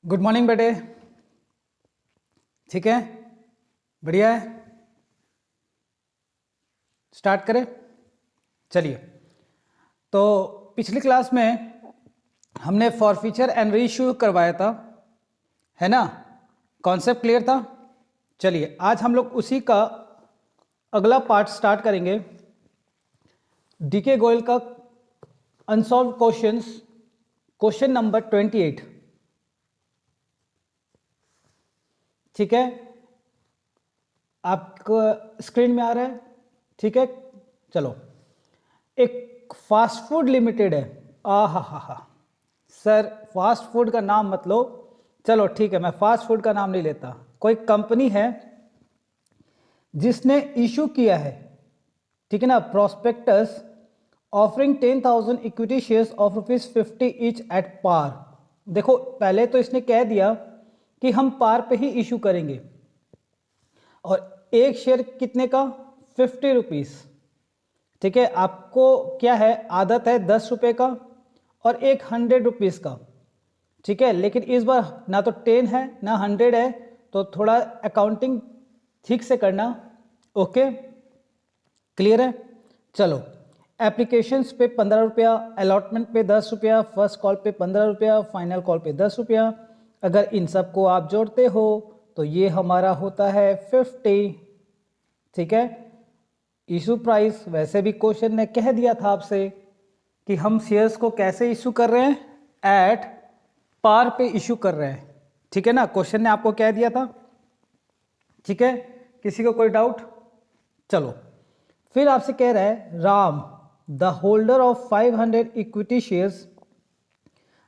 Good morning बेटे। ठीक है, बढ़िया है। स्टार्ट करें, चलिए। तो पिछली क्लास में हमने फॉरफीचर एंड रीइश्यू करवाया था, है ना। कॉन्सेप्ट क्लियर था। चलिए आज हम लोग उसी का अगला पार्ट स्टार्ट करेंगे। डीके गोयल का अनसॉल्व क्वेश्चंस, क्वेश्चन नंबर 28। ठीक है, आपको स्क्रीन में आ रहा है। ठीक है, चलो। एक फास्ट फूड लिमिटेड है। हा सर, फास्ट फूड का नाम मत लो। चलो ठीक है, मैं फास्ट फूड का नाम नहीं लेता। कोई कंपनी है जिसने इशू किया है, ठीक है ना, prospectus offering 10,000 equity shares of ₹50 each at par. देखो, पहले तो इसने कह दिया कि हम पार पे ही इशू करेंगे, और एक शेयर कितने का? 50 रुपीज़। ठीक है, आपको क्या है, आदत है 10 रुपये का और एक 100 रुपीज़ का। ठीक है, लेकिन इस बार ना तो 10 है ना 100 है, तो थोड़ा अकाउंटिंग ठीक से करना। ओके, क्लियर है। चलो, एप्लीकेशंस पे 15 रुपया, अलॉटमेंट पे 10 रुपया, फर्स्ट कॉल पे 15 रुपया, फाइनल कॉल पे 10 रुपया। अगर इन सबको आप जोड़ते हो तो ये हमारा होता है 50। ठीक है, इशू प्राइस, वैसे भी क्वेश्चन ने कह दिया था आपसे कि हम शेयर्स को कैसे इशू कर रहे हैं, एट पार पे इशू कर रहे हैं। ठीक है ना, क्वेश्चन ने आपको कह दिया था। ठीक है, किसी को कोई डाउट? चलो, फिर आपसे कह रहा है Ram the holder of 500 equity shares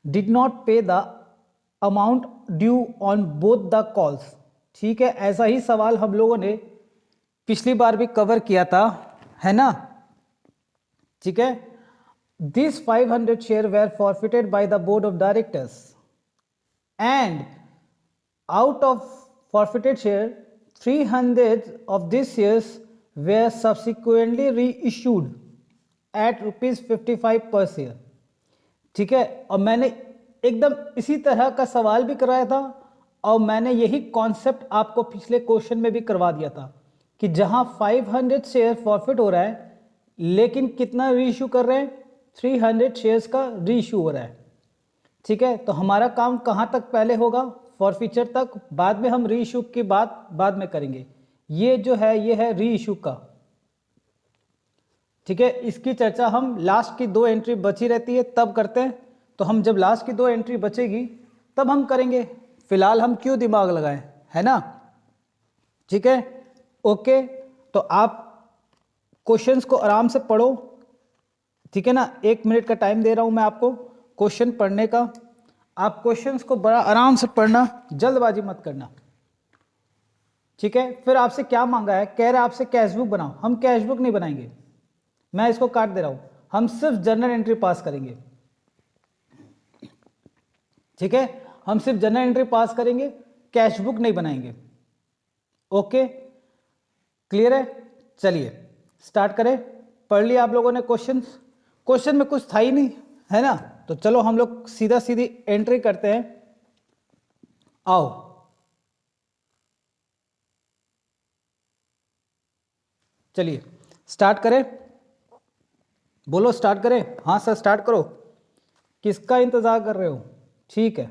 did not pay the amount due on both the calls. ठीक है, ऐसा ही सवाल हम लोगों ने पिछली बार भी कवर किया था, है ना। ठीक है, this 500 share were forfeited by the board of directors and out of forfeited share 300 of these shares were subsequently reissued at ₹55 per share। ठीक है, और मैंने एकदम इसी तरह का सवाल भी कराया था, और मैंने यही कॉन्सेप्ट आपको पिछले क्वेश्चन में भी करवा दिया था कि जहां 500 शेयर फॉरफिट हो रहा है, लेकिन कितना रीइश्यू कर रहे हैं? 300 शेयर्स का रीइश्यू हो रहा है। ठीक है, तो हमारा काम कहां तक पहले होगा? फॉरफीचर तक। बाद में हम री इशू की बात बाद में करेंगे। ये जो है, ये है री इशू का। ठीक है, इसकी चर्चा हम लास्ट की 2 एंट्री बची रहती है तब करते हैं। तो हम जब लास्ट की 2 एंट्री बचेगी तब हम करेंगे। फिलहाल हम क्यों दिमाग लगाएं, है ना। ठीक है, ओके। तो आप क्वेश्चंस को आराम से पढ़ो। ठीक है ना, 1 मिनट का टाइम दे रहा हूं मैं आपको क्वेश्चन पढ़ने का। आप क्वेश्चंस को बड़ा आराम से पढ़ना, जल्दबाजी मत करना। ठीक है, फिर आपसे क्या मांगा है? कह रहा है आपसे कैशबुक बनाओ। हम कैशबुक नहीं बनाएंगे, मैं इसको काट दे रहा हूं। हम सिर्फ जर्नल एंट्री पास करेंगे। ठीक है, हम सिर्फ जर्नल एंट्री पास करेंगे, कैशबुक नहीं बनाएंगे। ओके, क्लियर है। चलिए स्टार्ट करें। पढ़ लिया आप लोगों ने क्वेश्चंस? क्वेश्चन में कुछ था ही नहीं, है ना। तो चलो हम लोग सीधा सीधी एंट्री करते हैं। आओ, चलिए स्टार्ट करें। बोलो स्टार्ट करें। हाँ सर, स्टार्ट करो। किसका इंतजार कर रहे हो? ठीक है,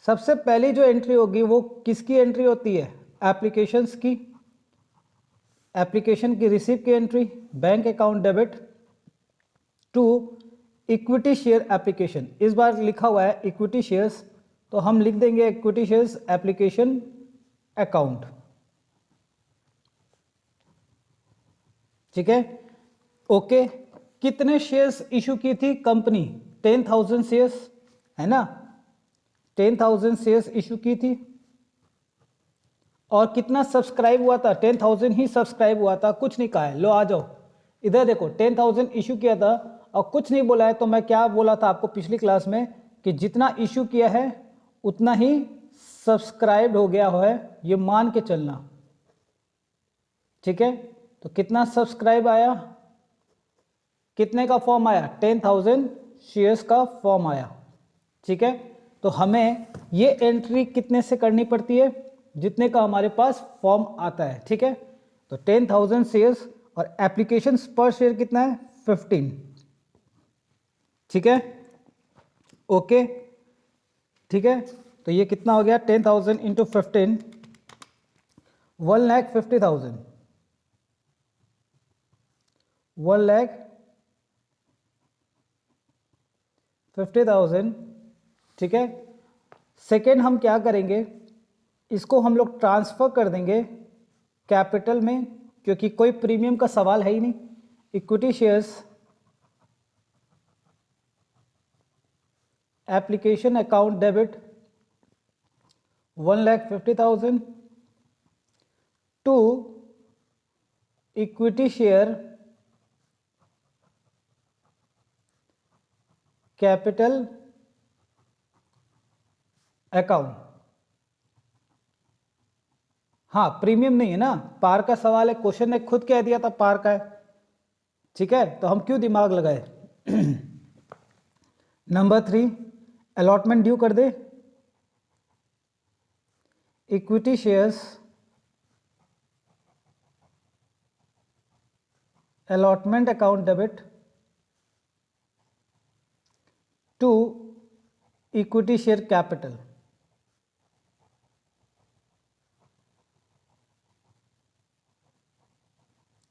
सबसे पहली जो एंट्री होगी वो किसकी एंट्री होती है? एप्लीकेशंस की। एप्लीकेशन की रिसीव की entry, bank account debit to equity share application. इस बार लिखा हुआ है इक्विटी शेयर्स, तो हम लिख देंगे इक्विटी शेयर्स एप्लीकेशन अकाउंट। ठीक है, ओके। कितने शेयर्स इशू की थी कंपनी? 10,000 शेयर्स, है ना। 10,000 शेयर्स इशू की थी। और कितना सब्सक्राइब हुआ था? 10,000 ही सब्सक्राइब हुआ था, कुछ नहीं कहा है। लो आ जाओ इधर, देखो 10,000 इशू किया था और कुछ नहीं बोला है। तो मैं क्या बोला था आपको पिछली क्लास में कि जितना इशू किया है उतना ही सब्सक्राइब हो गया है, ये मान के चलना। ठीक है, तो कितना सब्सक्राइब आया? कितने का फॉर्म आया? 10,000 शेयर्स का फॉर्म आया। ठीक है, तो हमें ये एंट्री कितने से करनी पड़ती है, जितने का हमारे पास फॉर्म आता है, ठीक है। तो 10,000 शेयर्स और एप्लीकेशन पर शेयर कितना है 15, ठीक है, ओके, ठीक है। तो ये कितना हो गया 10,000 इंटू 15, 1,50,000, 1,50,000, ठीक है। सेकेंड हम क्या करेंगे, इसको हम लोग ट्रांसफर कर देंगे कैपिटल में, क्योंकि कोई प्रीमियम का सवाल है ही नहीं। Equity shares application account debit 1,50,000 to equity share capital account. हाँ, प्रीमियम नहीं है ना, पार का सवाल है, क्वेश्चन ने खुद कह दिया था पार का है, ठीक है, तो हम क्यों दिमाग लगाए। नंबर 3, अलॉटमेंट ड्यू कर दे, equity shares allotment account debit to equity share capital,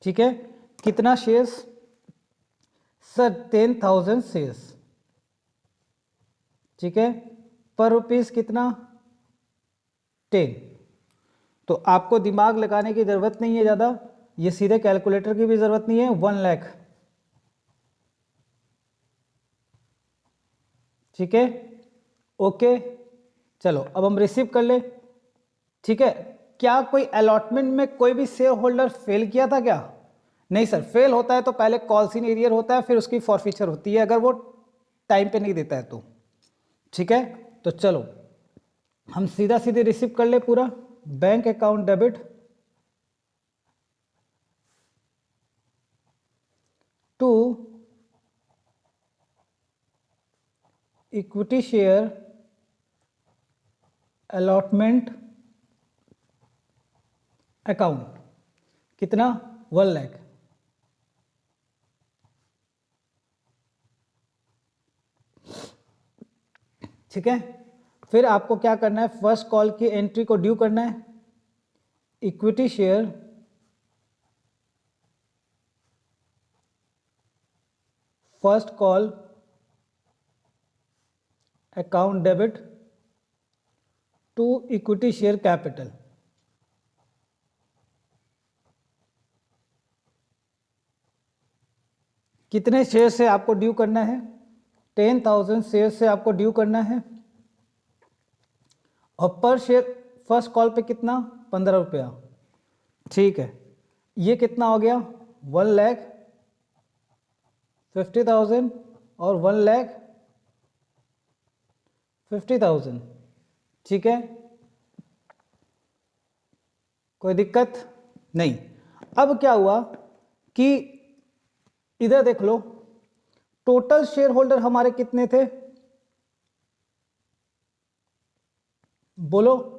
ठीक है। कितना शेयर्स सर 10,000 शेयर्स, ठीक है, पर रुपीस कितना 10। तो आपको दिमाग लगाने की जरूरत नहीं है ज़्यादा, ये सीधे कैलकुलेटर की भी जरूरत नहीं है। 1 लाख, ठीक है, ओके। चलो अब हम रिसीव कर ले, ठीक है। क्या कोई अलॉटमेंट में कोई भी शेयर होल्डर फेल किया था क्या? नहीं सर, फेल होता है तो पहले कॉल्स इन एरियर होता है, फिर उसकी फॉरफीचर होती है अगर वो टाइम पे नहीं देता है तो, ठीक है। तो चलो हम सीधा सीधे रिसीव कर ले पूरा, bank account debit to equity share allotment account, कितना 1 लाख, ठीक है। फिर आपको क्या करना है, फर्स्ट कॉल की एंट्री को ड्यू करना है, equity share first call account debit to equity share capital, कितने शेयर से आपको ड्यू करना है, 10,000 शेयर से आपको ड्यू करना है, और पर शेयर फर्स्ट कॉल पे कितना 15 रुपया, ठीक है। ये कितना हो गया 1,50,000 और 1,50,000, ठीक है, कोई दिक्कत नहीं। अब क्या हुआ कि इधर देख लो, टोटल शेयर होल्डर हमारे कितने थे, बोलो,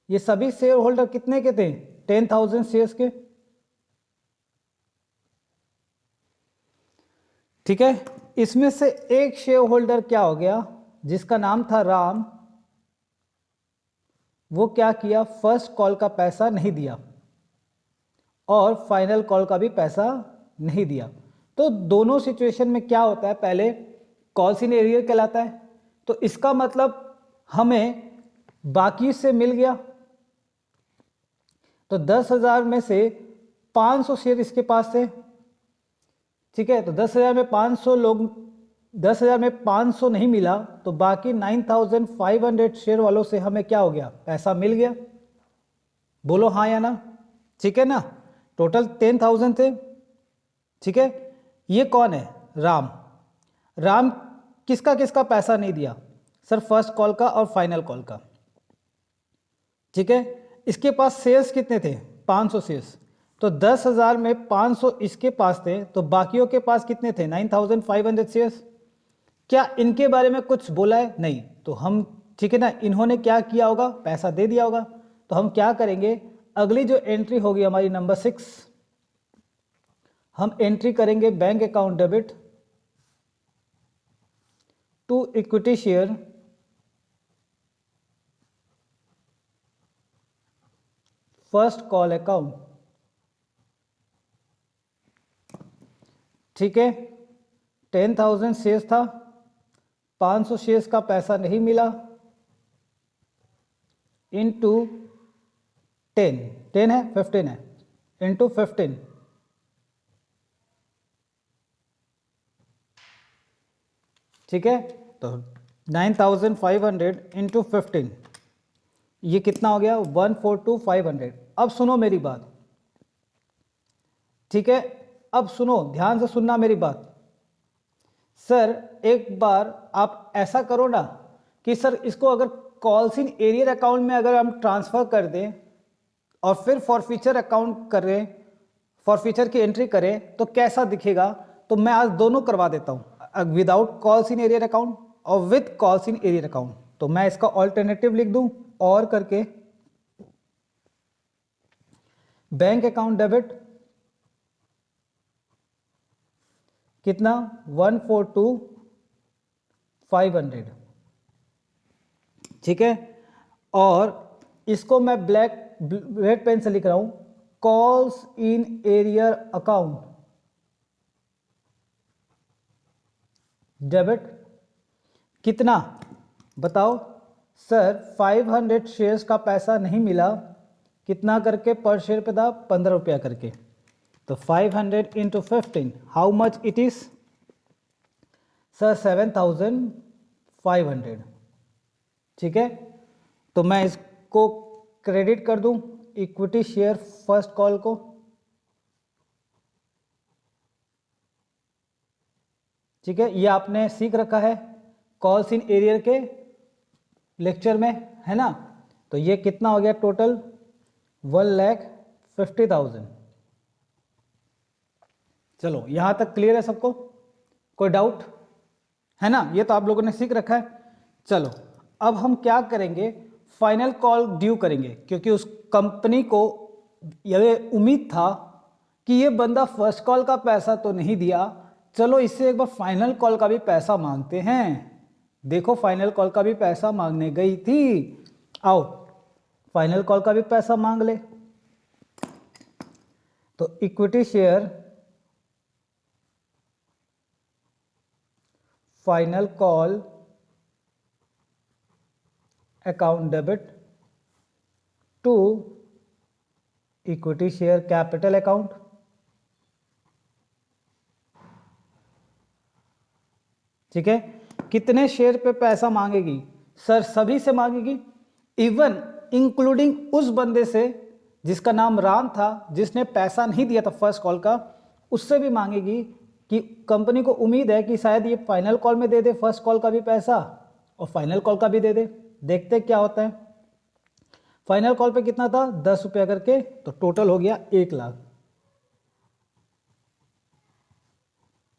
ये सभी शेयर होल्डर कितने के थे 10,000 शेयर्स के, ठीक है। इसमें से एक शेयर होल्डर क्या हो गया, जिसका नाम था राम, वो क्या किया, फर्स्ट कॉल का पैसा नहीं दिया और फाइनल कॉल का भी पैसा नहीं दिया। तो दोनों सिचुएशन में क्या होता है, पहले कॉल्स इन एरियर कहलाता है, तो इसका मतलब हमें बाकी से मिल गया। तो 10,000 में से 500 शेयर इसके पास थे, ठीक है। तो 10,000 में 500 लोग, 10,000 में 500 नहीं मिला, तो बाकी 9,500 शेयर वालों से हमें क्या हो गया, पैसा मिल गया, बोलो हाँ या ना, ठीक है ना। टोटल 10,000 थे, ठीक है। ये कौन है, राम। राम किसका किसका पैसा नहीं दिया, सर फर्स्ट कॉल का और फाइनल कॉल का, ठीक है। इसके पास शेयर्स कितने थे 500 शेयर्स, तो 10,000 में 500 इसके पास थे, तो बाकियों के पास कितने थे 9,500 शेयर्स। क्या इनके बारे में कुछ बोला है, नहीं, तो हम ठीक है ना, इन्होंने क्या किया होगा, पैसा दे दिया होगा। तो हम क्या करेंगे, अगली जो एंट्री होगी हमारी नंबर 6, हम एंट्री करेंगे bank account debit to equity share first call account. ठीक है, 10,000 शेयर्स था, 500 शेयर्स का पैसा नहीं मिला, इंटू 10 है 15 है, इंटू 15, ठीक है। तो 9,500 इंटू 15, ये कितना हो गया, 142,500। अब सुनो मेरी बात, ठीक है, अब सुनो, ध्यान से सुनना मेरी बात। सर एक बार आप ऐसा करो ना कि सर इसको अगर कॉल्स इन एरियर अकाउंट में अगर हम ट्रांसफ़र कर दें और फिर फॉरफीचर अकाउंट करें, फॉरफीचर की एंट्री करें तो कैसा दिखेगा। तो मैं आज दोनों करवा देता हूँ, without calls in arrear account और with calls in arrear account. तो मैं इसका ऑल्टरनेटिव लिख दूं, और करके बैंक अकाउंट डेबिट कितना, 142,500, ठीक है। और इसको मैं रेड पेन से लिख रहा हूं, calls in arrear account debit कितना, बताओ सर। 500 शेयर्स का पैसा नहीं मिला, कितना करके पर शेयर पे था, 15 रुपया करके। तो 500 into 15, how much it is sir, 7,500, ठीक है। तो मैं इसको क्रेडिट कर दूं इक्विटी शेयर फर्स्ट कॉल को, ठीक है। ये आपने सीख रखा है कॉल्स इन एरियर के लेक्चर में, है ना। तो ये कितना हो गया टोटल, 1,50,000। चलो यहां तक क्लियर है सबको, कोई डाउट है ना, ये तो आप लोगों ने सीख रखा है। चलो अब हम क्या करेंगे, फाइनल कॉल ड्यू करेंगे, क्योंकि उस कंपनी को यह उम्मीद था कि ये बंदा फर्स्ट कॉल का पैसा तो नहीं दिया, चलो इससे एक बार फाइनल कॉल का भी पैसा मांगते हैं। देखो फाइनल कॉल का भी पैसा मांगने गई थी, आओ फाइनल कॉल का भी पैसा मांग ले। तो equity share final call account debit to equity share capital account, ठीक है। कितने शेयर पे पैसा मांगेगी सर, सभी से मांगेगी, इवन इंक्लूडिंग उस बंदे से जिसका नाम राम था, जिसने पैसा नहीं दिया था फर्स्ट कॉल का, उससे भी मांगेगी कि कंपनी को उम्मीद है कि शायद ये फाइनल कॉल में दे दे फर्स्ट कॉल का भी पैसा और फाइनल कॉल का भी दे दे। देखते क्या होता है। फाइनल कॉल पे कितना था, 10 रुपया करके, तो टोटल हो गया 1 लाख,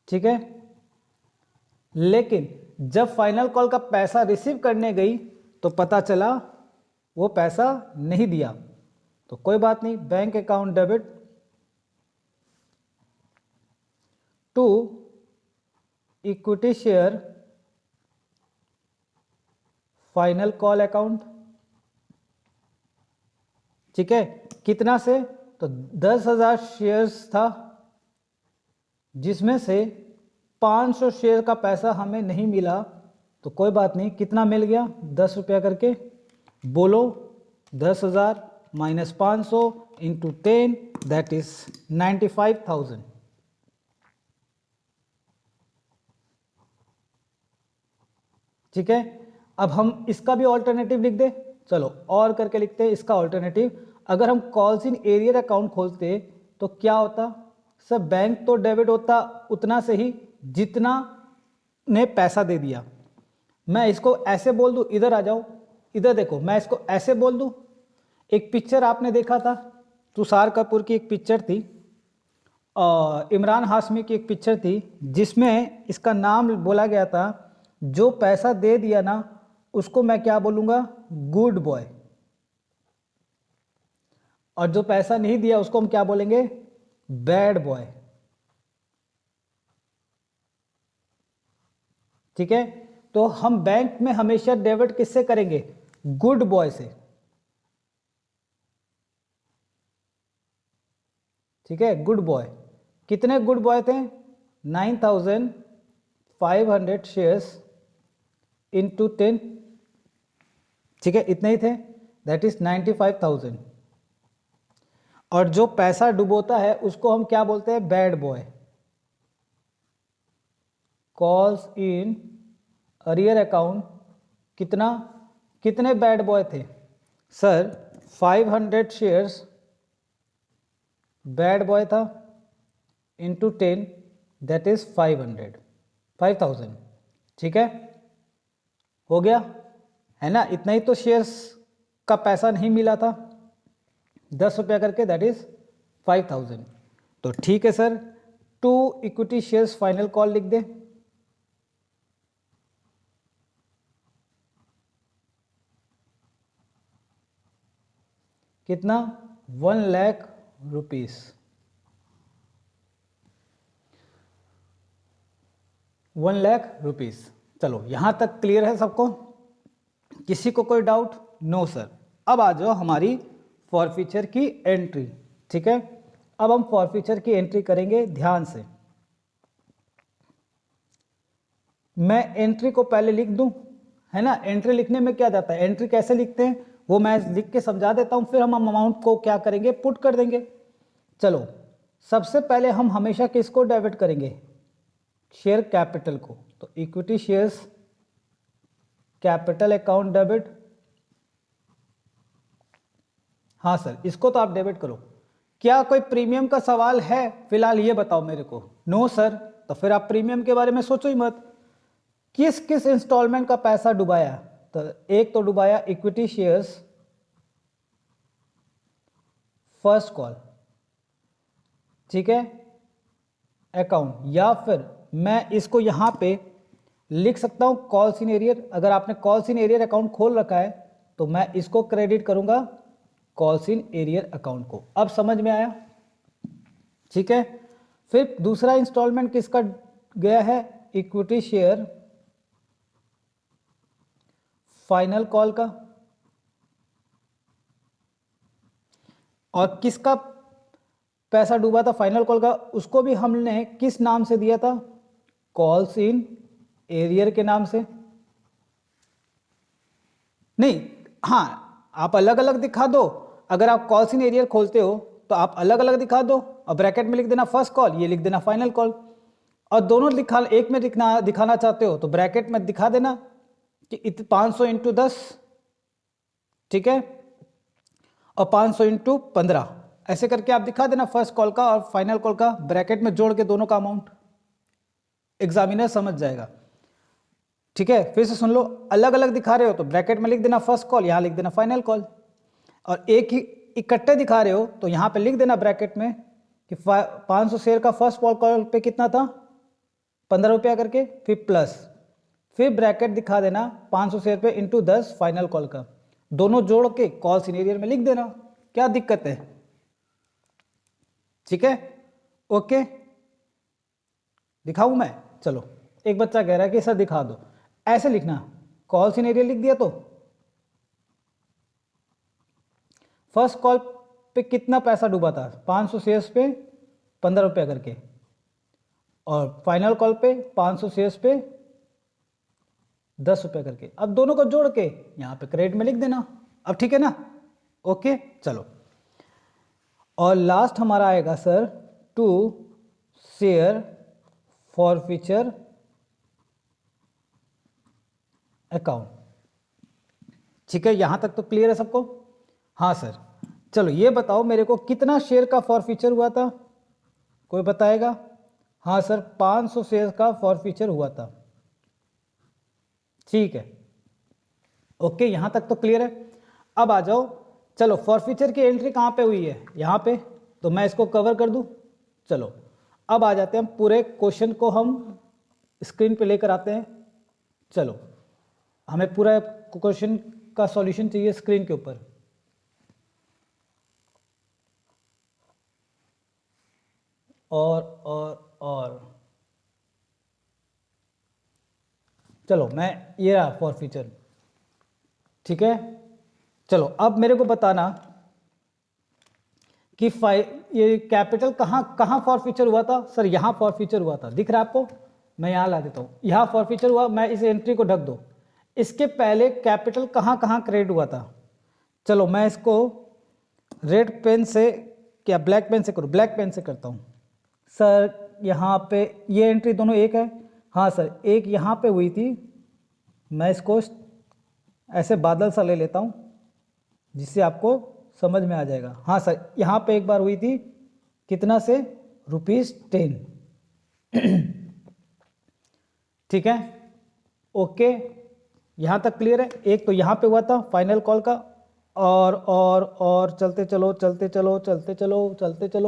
ठीक है। लेकिन जब फाइनल कॉल का पैसा रिसीव करने गई तो पता चला वो पैसा नहीं दिया। तो कोई बात नहीं, bank account debit to equity share final call account, ठीक है। कितना से, तो 10,000 शेयर्स था, जिसमें से 500 शेयर का पैसा हमें नहीं मिला। तो कोई बात नहीं, कितना मिल गया, 10 रुपया करके। बोलो 10,000 माइनस 500 इंटू 10, दैट इज 95,000, ठीक है। अब हम इसका भी ऑल्टरनेटिव लिख दे, चलो और करके लिखते हैं इसका ऑल्टरनेटिव। अगर हम कॉल्स इन एरियर अकाउंट खोलते तो क्या होता सर, बैंक तो डेबिट होता उतना से ही जितना ने पैसा दे दिया। मैं इसको ऐसे बोल दूं, इधर आ जाओ, इधर देखो, मैं इसको ऐसे बोल दूं। एक पिक्चर आपने देखा था, तुषार कपूर की एक पिक्चर थी, इमरान हाशमी की एक पिक्चर थी, जिसमें इसका नाम बोला गया था, जो पैसा दे दिया ना उसको मैं क्या बोलूँगा, गुड बॉय। और जो पैसा नहीं दिया उसको हम क्या बोलेंगे, बैड बॉय। ठीक है, तो हम बैंक में हमेशा डेबिट किससे करेंगे, गुड बॉय से। ठीक है, गुड बॉय। कितने गुड बॉय थे, 9,500 शेयर्स इंटू 10। ठीक है, इतने ही थे, दैट इज 95,000। और जो पैसा डुबोता है उसको हम क्या बोलते हैं, bad boy. Calls in arrear account, कितने बैड बॉय थे सर, 500 शेयर्स बैड बॉय था इंटू 10, दैट इज 5,000। ठीक है, हो गया है ना, इतना ही तो शेयर्स का पैसा नहीं मिला था, 10 रुपया करके, दैट इज 5,000। तो ठीक है sir, 2 equity shares final call लिख दे। कितना, 1 लाख रुपीस। 1 लाख रुपीस। चलो यहां तक क्लियर है सबको, किसी को कोई डाउट, नो सर। अब आ जाओ हमारी फॉरफीचर की एंट्री। ठीक है, अब हम फॉरफीचर की एंट्री करेंगे ध्यान से। मैं एंट्री को पहले लिख दूं, है ना, एंट्री लिखने में क्या जाता है, एंट्री कैसे लिखते हैं वो मैं लिख के समझा देता हूं, फिर हम अमाउंट को क्या करेंगे, पुट कर देंगे। चलो, सबसे पहले हम हमेशा किसको डेबिट करेंगे, शेयर कैपिटल को। तो equity shares capital account debit. हाँ सर, इसको तो आप डेबिट करो। क्या कोई प्रीमियम का सवाल है फिलहाल, ये बताओ मेरे को। नो सर, तो फिर आप प्रीमियम के बारे में सोचो ही मत। किस किस इंस्टॉलमेंट का पैसा डुबाया, तो एक तो डुबाया इक्विटी शेयर्स फर्स्ट कॉल, ठीक है, अकाउंट, या फिर मैं इसको यहां पे लिख सकता हूं कॉल्स इन एरियर। अगर आपने कॉल्स इन एरियर अकाउंट खोल रखा है तो मैं इसको क्रेडिट करूंगा कॉल्स इन एरियर अकाउंट को। अब समझ में आया, ठीक है। फिर दूसरा इंस्टॉलमेंट किसका गया है, इक्विटी शेयर फाइनल कॉल का। और किसका पैसा डूबा था फाइनल कॉल का, उसको भी हमने किस नाम से दिया था, कॉल्स इन एरियर के नाम से। नहीं, हाँ, आप अलग अलग दिखा दो। अगर आप कॉल्स इन एरियर खोलते हो तो आप अलग अलग दिखा दो और ब्रैकेट में लिख देना फर्स्ट कॉल, ये लिख देना फाइनल कॉल। और दोनों एक में दिखाना चाहते हो तो ब्रैकेट में दिखा देना कि 500 इंटू 10, ठीक है, और 500 इंटू 15, ऐसे करके आप दिखा देना फर्स्ट कॉल का और फाइनल कॉल का, ब्रैकेट में जोड़ के दोनों का अमाउंट, एग्जामिनर समझ जाएगा। ठीक है, फिर से सुन लो, अलग अलग दिखा रहे हो तो ब्रैकेट में लिख देना फर्स्ट कॉल, यहां लिख देना फाइनल कॉल। और एक ही इकट्ठे दिखा रहे हो तो यहां पे लिख देना ब्रैकेट में कि 500 शेयर का फर्स्ट कॉल पे कितना था, 15 रुपया करके, फिर प्लस, फिर ब्रैकेट दिखा देना 500 शेयर पे इंटू 10 फाइनल कॉल का, दोनों जोड़ के कॉल सीनियर में लिख देना। क्या दिक्कत है, ठीक है, ओके, दिखाऊं मैं। चलो, एक बच्चा कह रहा है कि सर दिखा दो, ऐसे लिखना, कॉल सीनियर लिख दिया तो फर्स्ट कॉल पे कितना पैसा डूबा था, 500 शेयर्स पे 15 रुपया करके, और फाइनल कॉल पे 500 शेयर्स पे 10 रुपया करके। अब दोनों को जोड़ के यहां पे क्रेडिट में लिख देना। अब ठीक है ना, ओके, चलो। और लास्ट हमारा आएगा sir, to share forfeiture account. ठीक है, यहां तक तो क्लियर है सबको। हाँ सर, चलो ये बताओ मेरे को कितना शेयर का फॉरफीचर हुआ था, कोई बताएगा। हाँ सर, 500 शेयर का फॉरफीचर हुआ था। ठीक है, ओके, यहां तक तो क्लियर है। अब आ जाओ, चलो फॉरफीचर की एंट्री कहां पे हुई है, यहां पे, तो मैं इसको कवर कर दूं। चलो अब आ जाते हैं, पूरे क्वेश्चन को हम स्क्रीन पे लेकर आते हैं। चलो, हमें पूरा क्वेश्चन का सॉल्यूशन चाहिए स्क्रीन के ऊपर। और चलो मैं ये रहा फॉर फ्यूचर, ठीक है। चलो अब मेरे को बताना कि ये कैपिटल कहाँ फॉर फ्यूचर हुआ था। सर यहाँ फॉर फ्यूचर हुआ था, दिख रहा है आपको, मैं यहाँ ला देता हूँ, यहाँ फॉर फ्यूचर हुआ, मैं इस एंट्री को ढक दो। इसके पहले कैपिटल कहाँ क्रिएट हुआ था। चलो मैं इसको रेड पेन से क्या ब्लैक पेन से करूँ, ब्लैक पेन से करता हूँ। सर यहाँ पे ये एंट्री दोनों एक है, हाँ सर एक यहाँ पे हुई थी, मैं इसको ऐसे बादल सा ले लेता हूँ जिससे आपको समझ में आ जाएगा। हाँ सर यहाँ पे एक बार हुई थी, कितना से, ₹10। ठीक है, ओके, यहाँ तक क्लियर है। एक तो यहाँ पे हुआ था फाइनल कॉल का, और चलते चलो,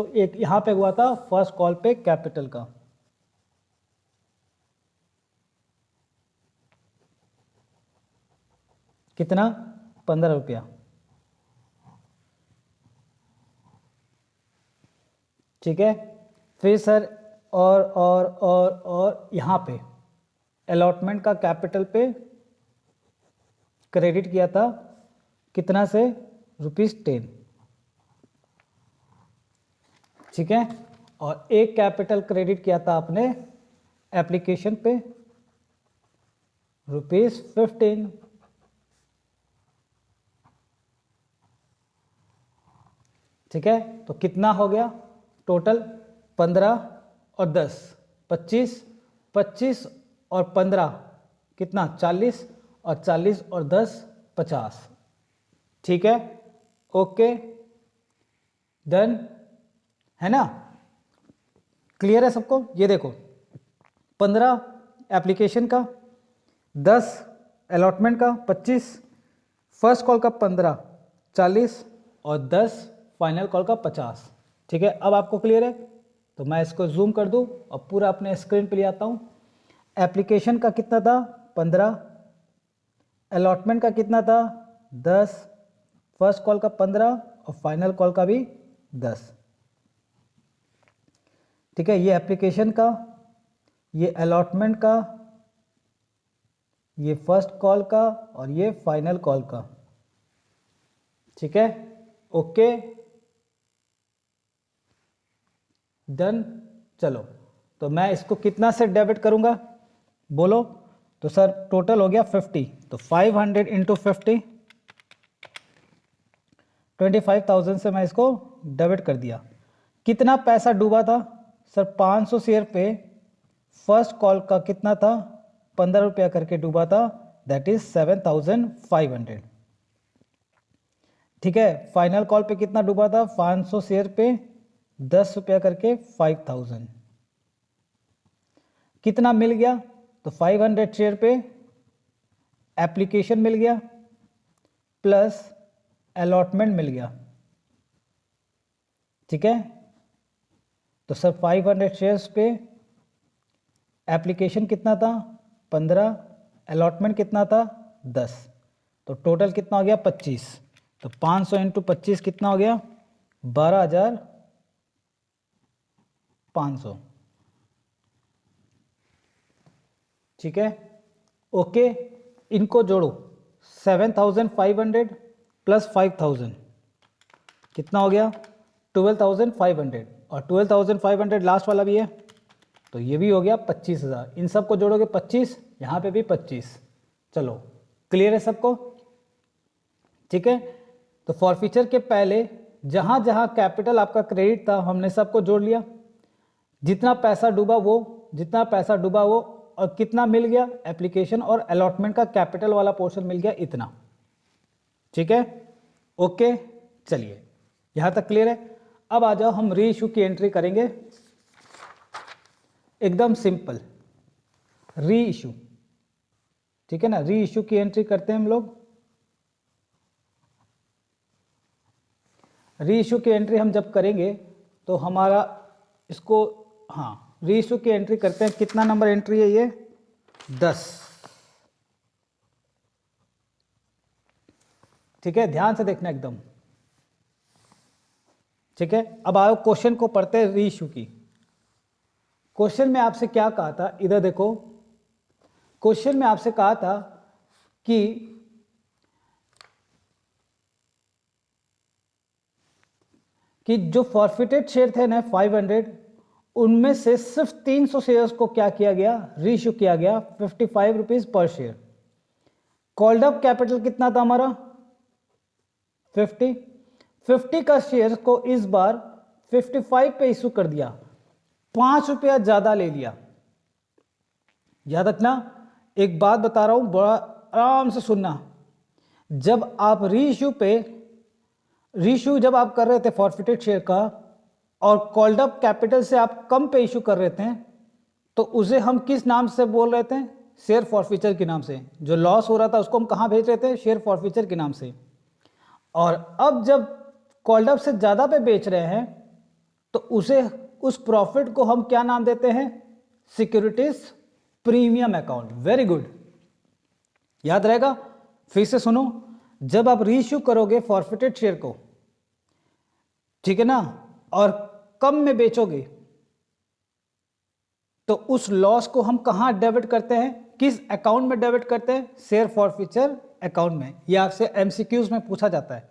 एक यहाँ पे हुआ था फर्स्ट कॉल पे कैपिटल का। कितना, ₹15। ठीक है, फिर सर और यहाँ पे अलॉटमेंट का कैपिटल पे क्रेडिट किया था, कितना से, ₹10। ठीक है, और एक कैपिटल क्रेडिट किया था आपने एप्लीकेशन पे, ₹15। ठीक है, तो कितना हो गया टोटल, 15 और 10 25, 25 और 15 कितना, 40, और 40 और 10 50। ठीक है, ओके, डन है ना, क्लियर है सबको। ये देखो 15 एप्लीकेशन का, 10 अलॉटमेंट का, 25 फर्स्ट कॉल का, 15 40 और 10 फाइनल कॉल का 50। ठीक है, अब आपको क्लियर है, तो मैं इसको जूम कर दूं और पूरा अपने स्क्रीन पे ले आता हूं। एप्लीकेशन का कितना था, 15, अलॉटमेंट का कितना था, 10, फर्स्ट कॉल का 15 और फाइनल कॉल का भी 10। ठीक है, ये एप्लीकेशन का, ये अलॉटमेंट का, ये फर्स्ट कॉल का और ये फाइनल कॉल का। ठीक है, ओके, डन। चलो तो मैं इसको कितना से डेबिट करूंगा बोलो, तो सर टोटल हो गया 50, तो 500 इंटू 50, 25,000 से मैं इसको डेबिट कर दिया। कितना पैसा डूबा था सर, 500 शेयर पे फर्स्ट कॉल का कितना था, ₹15 करके डूबा था, दैट इज 7,500। ठीक है, फाइनल कॉल पे कितना डूबा था, 500 शेयर पे ₹10 करके 5,000। कितना मिल गया, तो 500 शेयर पे एप्लीकेशन मिल गया प्लस अलॉटमेंट मिल गया। ठीक है, तो सर 500 शेयर्स पे एप्लीकेशन कितना था, 15, अलॉटमेंट कितना था, 10, तो टोटल कितना हो गया, 25। तो 500 इंटू 25 कितना हो गया, 12,500। ठीक है, ओके, इनको जोड़ो, 7,500 प्लस 5,000 कितना हो गया, 12,500, और 12,500 लास्ट वाला भी है, तो ये भी हो गया 25,000। इन सबको जोड़ोगे 25, यहाँ पे भी 25। चलो क्लियर है सबको। ठीक है, तो फॉरफीचर के पहले जहाँ जहाँ कैपिटल आपका क्रेडिट था हमने सबको जोड़ लिया, जितना पैसा डूबा वो, और कितना मिल गया, एप्लीकेशन और अलॉटमेंट का कैपिटल वाला पोर्शन मिल गया इतना। ठीक है, ओके, चलिए यहां तक क्लियर है। अब आ जाओ हम री इशू की एंट्री करेंगे, एकदम सिंपल री इशू। ठीक है ना, री इशू की एंट्री करते हैं हम लोग। री इशू की एंट्री हम जब करेंगे तो हमारा इसको, हाँ री इशू की एंट्री करते हैं, कितना नंबर एंट्री है ये, 10। ठीक है, ध्यान से देखना एकदम। ठीक है, अब आओ क्वेश्चन को पढ़ते हैं रीइश्यू की। क्वेश्चन में आपसे क्या कहा था, इधर देखो, क्वेश्चन में आपसे कहा था कि जो फॉरफिटेड शेयर थे ना 500, उनमें से सिर्फ 300 शेयर्स को क्या किया गया, रीइश्यू किया गया 55 rupees per share. Called up capital कितना था हमारा 50 का शेयर को इस बार 55 पे इशू कर दिया, 5 रुपया ज्यादा ले लिया। याद रखना, एक बात बता रहा हूं, बड़ा आराम से सुनना। जब आप रीइश्यू जब आप कर रहे थे फॉरफिटेड शेयर का, और कॉल्ड अप कैपिटल से आप कम पे इशू कर रहे थे, तो उसे हम किस नाम से बोल रहे थे, शेयर फॉरफीचर के नाम से। जो लॉस हो रहा था उसको हम कहां भेज रहे थे, शेयर फॉरफीचर के नाम से। और अब जब कॉल्ड अप से ज्यादा पे बेच रहे हैं, तो उस प्रॉफिट को हम क्या नाम देते हैं, securities premium account. Very good, याद रहेगा। फिर से सुनो, जब आप रीइश्यू करोगे फॉरफिटेड शेयर को, ठीक है ना, और कम में बेचोगे, तो उस लॉस को हम कहां डेबिट करते हैं, किस अकाउंट में डेबिट करते हैं, शेयर फॉरफीचर अकाउंट में। यह आपसे एमसीक्यूज में पूछा जाता है।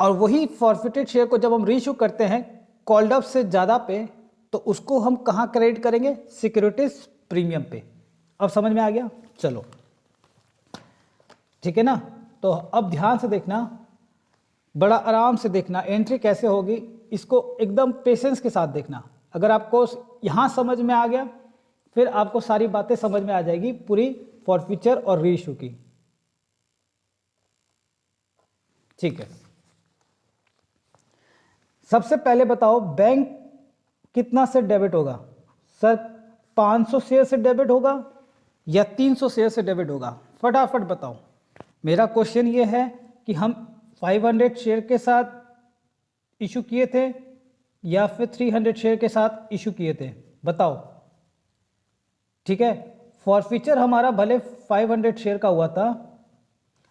और वही फॉरफिटेड शेयर को जब हम रीइश्यू करते हैं कॉल्ड अप से ज्यादा पे, तो उसको हम कहां क्रेडिट करेंगे, सिक्योरिटीज प्रीमियम पे। अब समझ में आ गया, चलो ठीक है ना। तो अब ध्यान से देखना, बड़ा आराम से देखना, एंट्री कैसे होगी इसको एकदम पेशेंस के साथ देखना। अगर आपको यहां समझ में आ गया, फिर आपको सारी बातें समझ में आ जाएगी पूरी फॉरफीचर और रीइश्यू की। ठीक है, सबसे पहले बताओ बैंक कितना से डेबिट होगा सर, 500 शेयर से डेबिट होगा या 300 शेयर से डेबिट होगा, फटाफट बताओ। मेरा क्वेश्चन ये है कि हम 500 शेयर के साथ इशू किए थे या फिर 300 शेयर के साथ इशू किए थे, बताओ। ठीक है, फॉरफीचर हमारा भले 500 शेयर का हुआ था,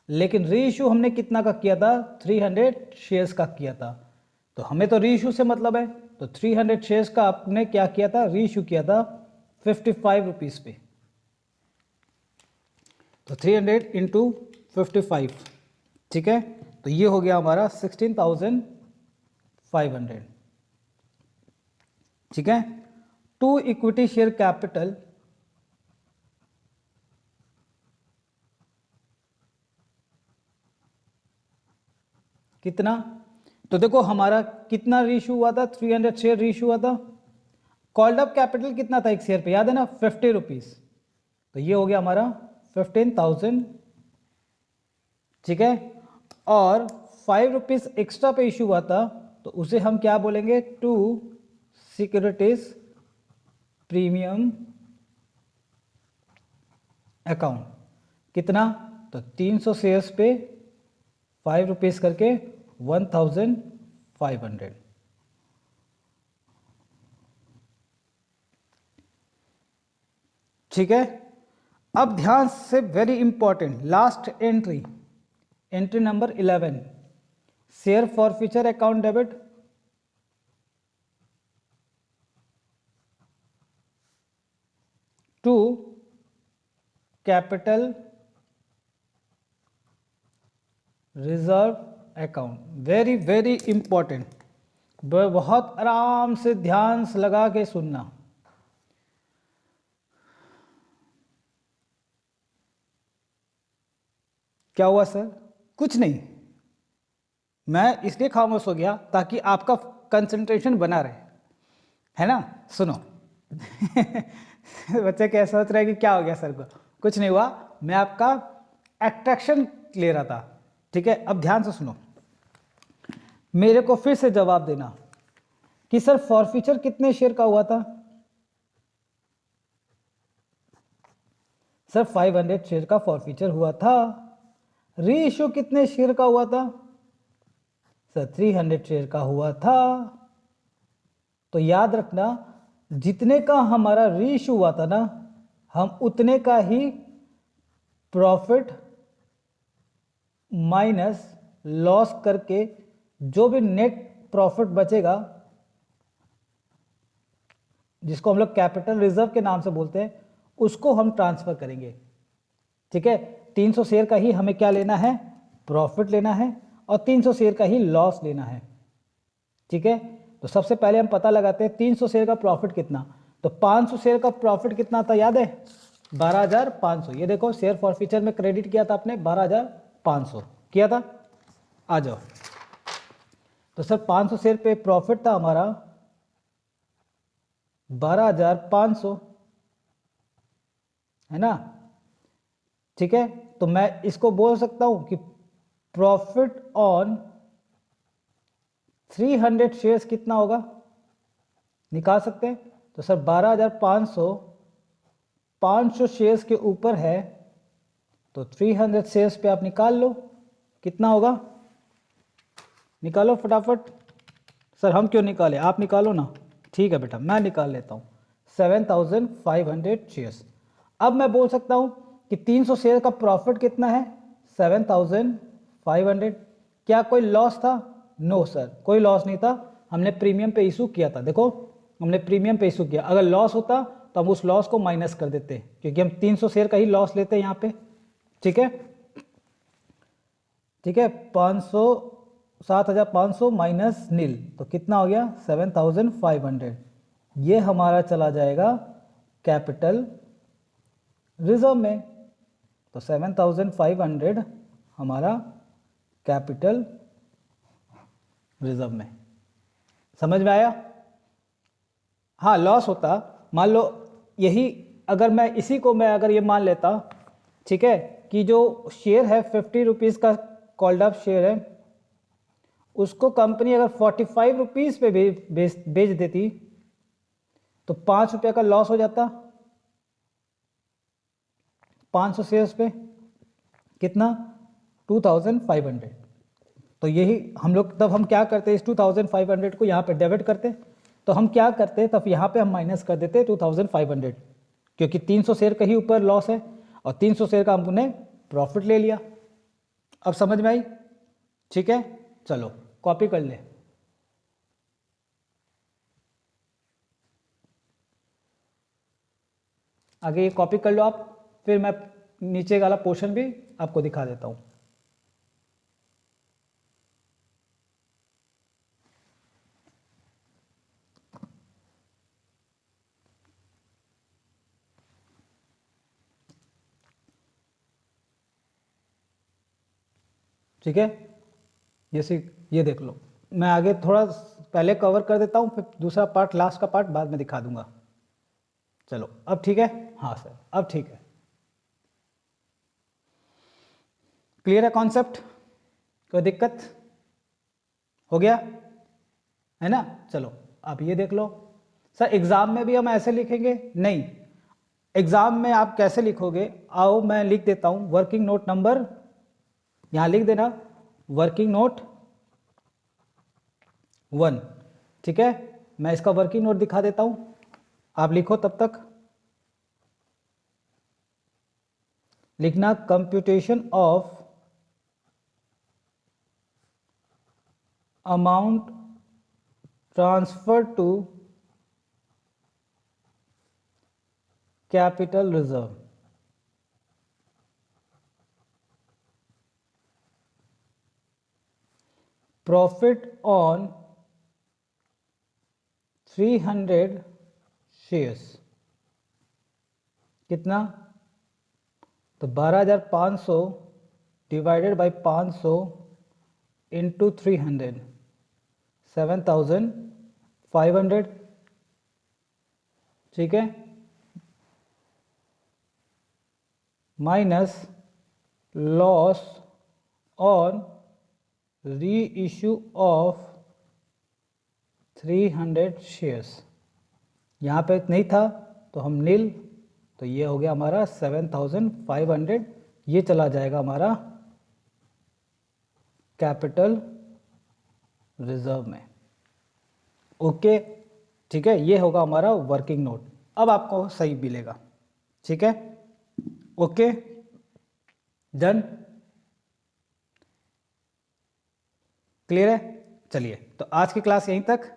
लेकिन रीइश्यू हमने कितना का किया था, 300 शेयर्स का किया था। तो हमें तो रीइश्यू से मतलब है, तो 300 शेयर्स का आपने क्या किया था, रीइश्यू किया था 55 रुपीज पे। तो 300 इंटू 55, ठीक है, तो ये हो गया हमारा 16,500। ठीक है, 2 इक्विटी शेयर कैपिटल कितना, तो देखो हमारा कितना रीइश्यू हुआ था, 300 शेयर रीइश्यू हुआ था। कॉल्ड अप कैपिटल कितना था एक शेयर पे, याद है ना, 50 रुपीज। तो ये हो गया हमारा 15,000। ठीक है, और 5 रुपीज एक्स्ट्रा पे इशू हुआ था, तो उसे हम क्या बोलेंगे, 2 सिक्योरिटीज प्रीमियम अकाउंट। कितना, तो 300 शेयर्स पे 5 रुपीज करके 1,500। ठीक है, अब ध्यान से, very important, last entry, entry number 11, share forfeiture account debit. To capital reserve account. Very very important, बहुत आराम से ध्यान से लगा के सुनना। क्या हुआ सर, कुछ नहीं, मैं इसलिए खामोश हो गया ताकि आपका कंसंट्रेशन बना रहे, है ना। सुनो बच्चे क्या सोच रहे हैं कि क्या हो गया सर को, कुछ नहीं हुआ, मैं आपका अट्रैक्शन ले रहा था। ठीक है, अब ध्यान से सुनो, मेरे को फिर से जवाब देना कि सर फॉरफीचर कितने शेयर का हुआ था। सर 500 शेयर का फॉरफीचर हुआ था। रीइश्यू कितने शेयर का हुआ था, सर 300 शेयर का हुआ था। तो याद रखना, जितने का हमारा रीइश्यू हुआ था ना, हम उतने का ही प्रॉफिट माइनस लॉस करके जो भी नेट प्रॉफिट बचेगा, जिसको हम लोग कैपिटल रिजर्व के नाम से बोलते हैं, उसको हम ट्रांसफर करेंगे। ठीक है, 300 शेयर का ही हमें क्या लेना है, प्रॉफिट लेना है, और 300 शेयर का ही लॉस लेना है। ठीक है, तो सबसे पहले हम पता लगाते हैं 300 शेयर का प्रॉफिट कितना। तो 500 शेयर का प्रॉफिट कितना था, याद है, 12,500। ये देखो शेयर फॉरफीचर में क्रेडिट किया था आपने, 12,500 किया था। आ जाओ, तो सर 500 शेयर पे प्रॉफिट था हमारा 12,500, है ना। ठीक है, तो मैं इसको बोल सकता हूं कि प्रॉफिट ऑन 300 शेयर्स कितना होगा, निकाल सकते हैं। तो सर 12,500 500 शेयर्स के ऊपर है, तो 300 शेयर्स पे आप निकाल लो कितना होगा, निकालो फटाफट। सर हम क्यों निकाले, आप निकालो ना। ठीक है बेटा, मैं निकाल लेता हूँ, 7,500 शेयर्स। अब मैं बोल सकता हूँ कि 300 शेयर का प्रॉफिट कितना है, 7,500। क्या कोई लॉस था, नो सर, कोई लॉस नहीं था, हमने प्रीमियम पे इशू किया था। देखो हमने प्रीमियम पे इशू किया, अगर लॉस होता तो हम उस लॉस को माइनस कर देते, क्योंकि हम 300 शेयर का ही लॉस लेते हैं यहाँ पे। ठीक है, ठीक है, 7,500 माइनस नील, तो कितना हो गया, 7,500। ये हमारा चला जाएगा कैपिटल रिजर्व में। तो 7,500 हमारा कैपिटल रिजर्व में। समझ में आया। हाँ, लॉस होता, मान लो यही, अगर मैं इसी को मैं अगर ये मान लेता, ठीक है, कि जो शेयर है 50 रुपीज़ का कॉल्ड अप शेयर है, उसको कंपनी अगर 45 रुपीज़ पे बेच देती, तो 5 रुपये का लॉस हो जाता। 500 शेयर्स पे कितना, 2,500। तो यही हम लोग, तब हम क्या करते, इस 2,500 को यहाँ पे डेबिट करते। तो हम क्या करते, तब यहाँ पे हम माइनस कर देते 2,500, क्योंकि 300 शेयर का ही ऊपर लॉस है और 300 शेयर का हमने प्रॉफिट ले लिया। अब समझ में आई। ठीक है, चलो कॉपी कर ले। आगे ये कॉपी कर लो आप, फिर मैं नीचे वाला पोर्शन भी आपको दिखा देता हूं। ठीक है, ये देख लो, मैं आगे थोड़ा पहले कवर कर देता हूं, फिर दूसरा पार्ट, लास्ट का पार्ट बाद में दिखा दूंगा। चलो अब ठीक है, हाँ सर अब ठीक है, क्लियर है कॉन्सेप्ट, कोई दिक्कत हो गया है ना। चलो आप ये देख लो। सर एग्जाम में भी हम ऐसे लिखेंगे, नहीं, एग्जाम में आप कैसे लिखोगे, आओ मैं लिख देता हूं, वर्किंग नोट नंबर, यहां लिख देना वर्किंग नोट 1। ठीक है, मैं इसका वर्किंग नोट दिखा देता हूं, आप लिखो तब तक। लिखना computation of amount transfer to capital reserve. Profit on 300 shares कितना, तो 12,500 डिवाइडेड बाई 500 इंटू 300, 7,500। ठीक है, माइनस लॉस ऑन री इशू ऑफ 300 शेयर्स, यहाँ पे नहीं था तो हम नील, तो ये हो गया हमारा 7,500, ये चला जाएगा हमारा कैपिटल रिजर्व में। ओके, ठीक है, ये होगा हमारा वर्किंग नोट। अब आपको सही मिलेगा। ठीक है, ओके, डन। क्लियर है? चलिए, तो आज की क्लास यहीं तक।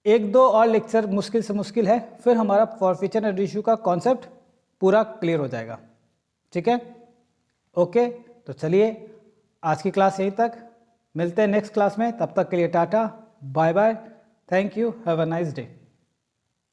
एक दो और लेक्चर मुश्किल से मुश्किल है, फिर हमारा फॉरफीचर एंड रेशियो का कॉन्सेप्ट पूरा क्लियर हो जाएगा। ठीक है, ओके। तो चलिए, आज की क्लास यहीं तक, मिलते हैं नेक्स्ट क्लास में। तब तक के लिए tata, bye bye, thank you, have a nice day.